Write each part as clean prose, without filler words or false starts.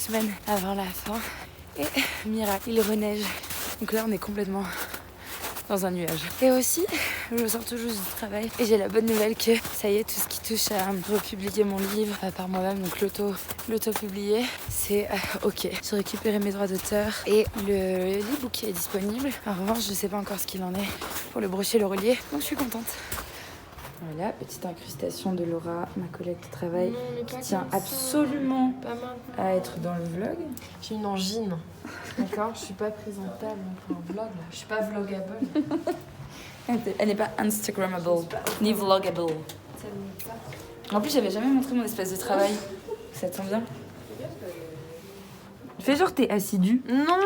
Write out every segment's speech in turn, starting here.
semaines avant la fin. Et miracle, il reneige. Donc là, on est complètement dans un nuage. Et aussi, je sors tout juste du travail et j'ai la bonne nouvelle que ça y est, tout ce qui touche à republier mon livre par moi-même, donc l'auto-publier, c'est ok. J'ai récupéré mes droits d'auteur et l'e-book est disponible. En revanche, je sais pas encore ce qu'il en est pour le brocher, le relier, donc je suis contente. Voilà, petite incrustation de Laura, ma collègue de travail, qui tient absolument à être dans le vlog. J'ai une angine. D'accord, je suis pas présentable pour un vlog là. Je suis pas vlogable. Elle n'est pas Instagrammable, ni vlogable. En plus, j'avais jamais montré mon espace de travail. Ça te sent bien? Fais genre t'es assidu. Non.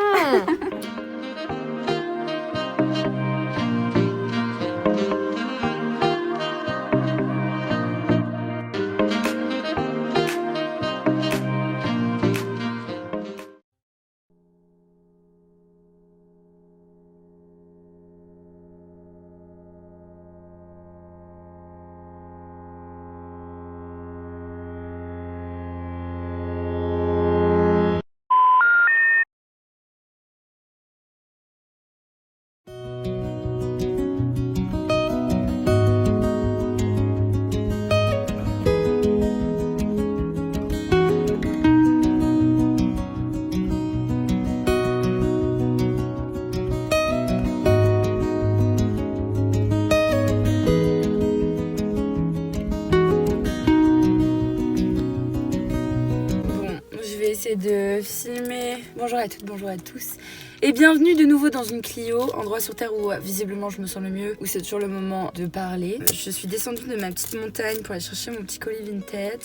De filmer. Bonjour à toutes, bonjour à tous. Et bienvenue de nouveau dans une Clio, endroit sur Terre où visiblement je me sens le mieux, où c'est toujours le moment de parler. Je suis descendue de ma petite montagne pour aller chercher mon petit colis Vinted.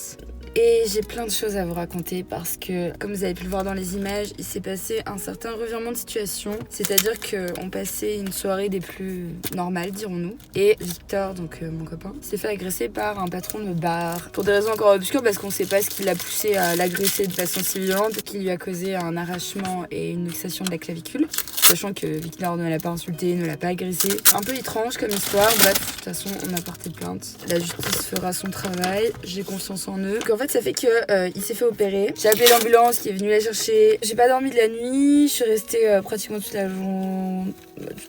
Et j'ai plein de choses à vous raconter parce que, comme vous avez pu le voir dans les images, il s'est passé un certain revirement de situation. C'est-à-dire qu'on passait une soirée des plus normales, dirons-nous. Et Victor, donc mon copain, s'est fait agresser par un patron de bar. Pour des raisons encore obscures, parce qu'on sait pas ce qui l'a poussé à l'agresser de façon si violente, qui lui a causé un arrachement et une luxation de la clavicule. Sachant que Victor ne l'a pas insulté, ne l'a pas agressé. Un peu étrange comme histoire. Bref, de toute façon, on a porté plainte. La justice fera son travail. J'ai confiance en eux. Donc en fait, ça fait que il s'est fait opérer. J'ai appelé l'ambulance qui est venue la chercher. J'ai pas dormi de la nuit. Je suis restée pratiquement toute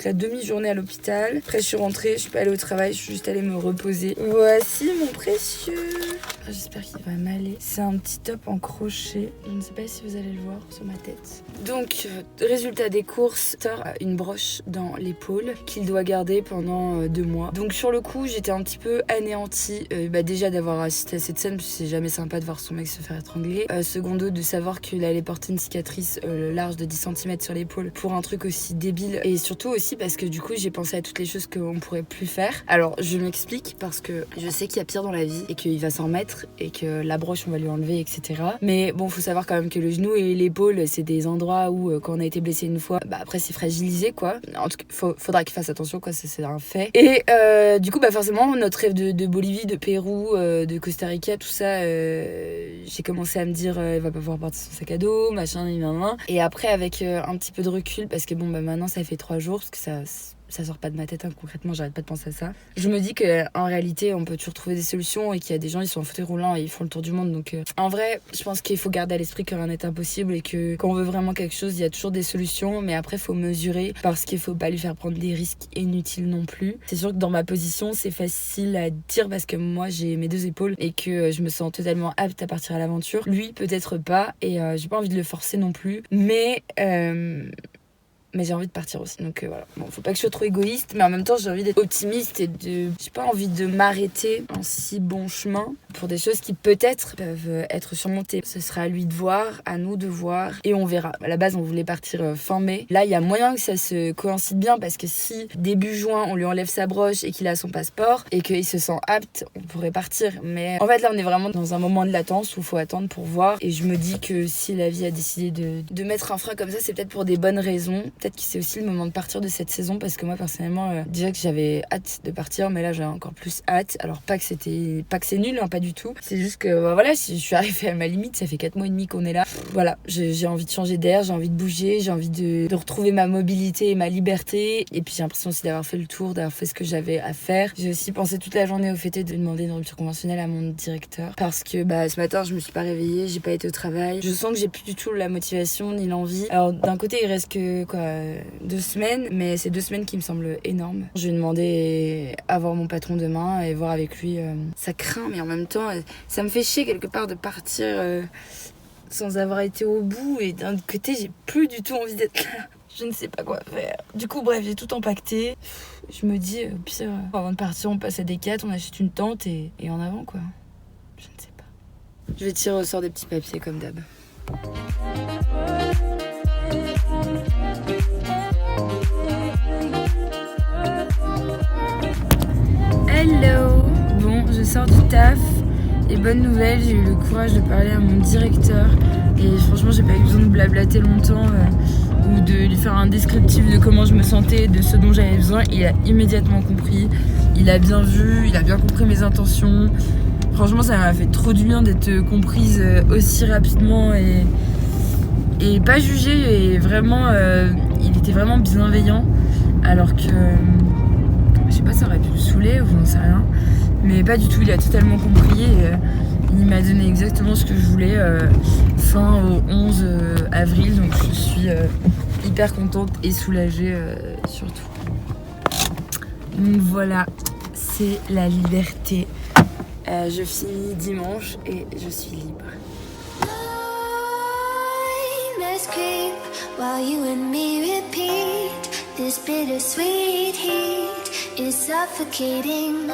la demi-journée à l'hôpital. Après, je suis rentrée. Je suis pas allée au travail. Je suis juste allée me reposer. Voici mon précieux. J'espère qu'il va m'aller. C'est un petit top en crochet. Je ne sais pas si vous allez le voir sur ma tête. Donc, résultat des courses, Thor a une broche dans l'épaule qu'il doit garder pendant 2 mois. Donc sur le coup, j'étais un petit peu anéantie. Déjà d'avoir assisté à cette scène, parce que c'est jamais sympa de voir son mec se faire étrangler. Secondo, de savoir qu'il allait porter une cicatrice large de 10 cm sur l'épaule pour un truc aussi débile. Et surtout aussi parce que du coup, j'ai pensé à toutes les choses qu'on pourrait plus faire. Alors, je m'explique parce que je sais qu'il y a pire dans la vie et qu'il va s'en remettre et que la broche, on va lui enlever, etc. Mais bon, faut savoir quand même que le genou et l'épaule, c'est des endroits où quand on a été blessé une fois, après c'est fragilisé quoi. En tout cas, faudra qu'il fasse attention quoi, c'est un fait. Et du coup forcément notre rêve de Bolivie, de Pérou, de Costa Rica, tout ça, j'ai commencé à me dire il va pas pouvoir porter son sac à dos, machin, et après avec un petit peu de recul, parce que maintenant ça fait 3 jours, parce que ça sort pas de ma tête concrètement, j'arrête pas de penser à ça. Je me dis qu'en réalité on peut toujours trouver des solutions et qu'il y a des gens, ils sont en fauteuil roulant et ils font le tour du monde. Donc en vrai, je pense qu'il faut garder à l'esprit que rien n'est impossible et que quand on veut vraiment quelque chose, il y a toujours des solutions, mais après faut mesurer parce qu'il faut pas lui faire prendre des risques inutiles non plus. C'est sûr que dans ma position, c'est facile à dire parce que moi j'ai mes 2 épaules et que je me sens totalement apte à partir à l'aventure. Lui peut-être pas et j'ai pas envie de le forcer non plus, mais j'ai envie de partir aussi, donc voilà. Bon, faut pas que je sois trop égoïste, mais en même temps j'ai envie d'être optimiste et j'ai pas envie de m'arrêter en si bon chemin pour des choses qui peut-être peuvent être surmontées. Ce sera à lui de voir, à nous de voir, et on verra. À la base on voulait partir fin mai. Là il y a moyen que ça se coïncide bien, parce que si début juin on lui enlève sa broche et qu'il a son passeport et qu'il se sent apte, on pourrait partir. Mais en fait là on est vraiment dans un moment de latence où il faut attendre pour voir, et je me dis que si la vie a décidé de mettre un frein comme ça, c'est peut-être pour des bonnes raisons. Peut-être que c'est aussi le moment de partir de cette saison, parce que moi personnellement déjà que j'avais hâte de partir, mais là j'ai encore plus hâte. Alors pas que c'est nul, pas du du tout. C'est juste que voilà, je suis arrivée à ma limite, ça fait 4 mois et demi qu'on est là. Voilà, j'ai envie de changer d'air, j'ai envie de bouger, j'ai envie de retrouver ma mobilité et ma liberté. Et puis j'ai l'impression aussi d'avoir fait le tour, d'avoir fait ce que j'avais à faire. J'ai aussi pensé toute la journée au fait de demander une rupture conventionnelle à mon directeur. Parce que ce matin, je me suis pas réveillée, j'ai pas été au travail. Je sens que j'ai plus du tout la motivation ni l'envie. Alors d'un côté, il reste que 2 semaines, mais c'est 2 semaines qui me semblent énormes. Je vais demander à voir mon patron demain et voir avec lui. Ça craint, mais en même temps, ça me fait chier quelque part de partir sans avoir été au bout. Et d'un côté, j'ai plus du tout envie d'être là. Je ne sais pas quoi faire. Du coup, bref, j'ai tout empaqueté. Je me dis, au pire, avant de partir, on passe à Decathlon, on achète une tente et en avant, quoi. Je ne sais pas. Je vais tirer au sort des petits papiers comme d'hab. Hello. Bon, je sors du taf et bonne nouvelle, j'ai eu le courage de parler à mon directeur et franchement j'ai pas eu besoin de blablater longtemps ou de lui faire un descriptif de comment je me sentais, de ce dont j'avais besoin. Il a immédiatement compris, il a bien vu, il a bien compris mes intentions. Franchement ça m'a fait trop du bien d'être comprise aussi rapidement et pas jugée, et vraiment il était vraiment bienveillant alors que je sais pas, ça aurait pu le saouler ou j'en sais rien. Mais pas du tout, il a totalement compris et il m'a donné exactement ce que je voulais fin au 11 avril. Donc je suis hyper contente et soulagée surtout. Donc voilà, c'est la liberté. Je finis dimanche et je suis libre. While you and me repeat, this bittersweet heat is suffocating.